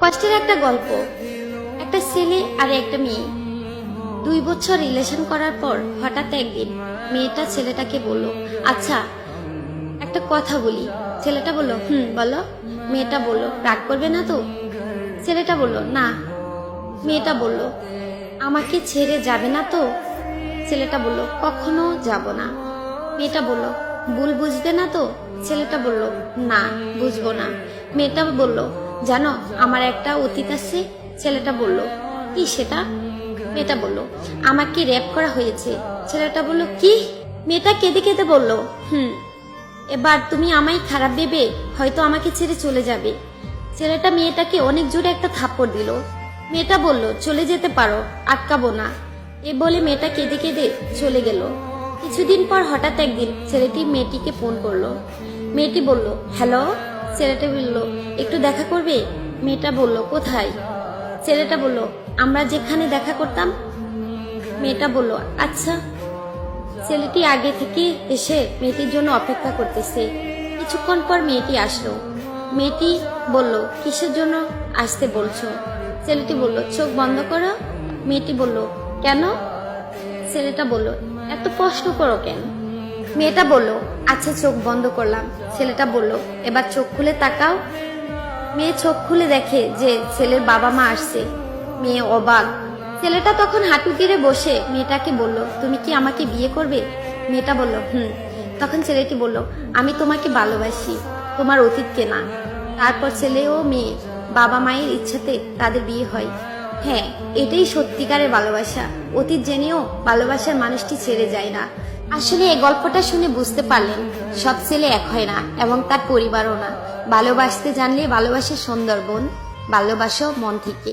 কষ্টের একটা গল্প। একটা ছেলে আর একটা মেয়ে 2 বছর রিলেশন করার পর হঠাৎ একদিন মেয়েটা ছেলেটাকে বলল, আচ্ছা একটা কথা বলি। ছেলেটা বলল, বলো। মেয়েটা বলল, রাগ করবে না তো? ছেলেটা বলল, না। মেয়েটা বলল, আমাকে ছেড়ে যাবে না তো? ছেলেটা বলল, কখনো যাব না। মেয়েটা বলল, ভুল বুঝবে না তো? ছেলেটা বলল, না, বুঝবো না। মেয়েটা বলল, জানো আমার একটা অতীত আছে। ছেলেটা বলল, কি সেটা? মেয়েটা বলল, আমাকে রেপ করা হয়েছে। ছেলেটা বলল, কি? মেয়েটা কেঁদে কেঁদে বলল, এবার তুমি আমায় খারাপ ভেবে হয়তো আমাকে ছেড়ে চলে যাবে। ছেলেটা মেয়েটাকে অনেক জোরে একটা থাপ্পড় দিল। মেয়েটা বলল, চলে যেতে পারো, আটকাবো না। এ বলে মেয়েটা কেঁদে কেঁদে চলে গেল। কিছুদিন পর হঠাৎ একদিন ছেলেটি মেয়েটিকে ফোন করলো। মেয়েটি বলল, হ্যালো। ছেলেটা বলল, একটু দেখা করবে? মেয়েটা বলল, কোথায়? ছেলেটা বলল, আমরা যেখানে দেখা করতাম। মেয়েটা বলল, আচ্ছা। ছেলেটি আগে থেকে এসে মেয়েটির জন্য অপেক্ষা করতেছে। কিছুক্ষণ পর মেয়েটি আসলো। মেয়েটি বলল, কিসের জন্য আসতে বলছো? ছেলেটি বলল, চোখ বন্ধ করো। মেয়েটি বলল, কেন? ছেলেটা বলল, এত প্রশ্ন করো কেন? মেয়েটা বলল, আচ্ছা চোখ বন্ধ করলাম। ছেলেটা বলল, এবার চোখ খুলে তাকাও। মেয়ে চোখ খুলে দেখে যে ছেলের বাবা মা আসছে। মেয়ে অবাক। ছেলেটা তখন হাঁটু গেড়ে বসে মেয়েটাকে বলল, তুমি কি আমাকে বিয়ে করবে? মেয়েটা বলল, তখন ছেলেটি বলল, আমি তোমাকে ভালোবাসি, তোমার অতীতকে না। তারপর ছেলে ও মেয়ে বাবা মায়ের ইচ্ছাতে তাদের বিয়ে হয়। হ্যাঁ, এটাই সত্যিকারের ভালোবাসা। অতীত জেনেও ভালোবাসার মানুষটি ছেড়ে যায় না। আসলে এই গল্পটা শুনে বুঝতে পারলেন, সব ছেলে এক হয় না এবং তার পরিবারও না। ভালোবাসতে জানলে ভালোবাসে সুন্দরবন, ভালোবাসো মন থেকে।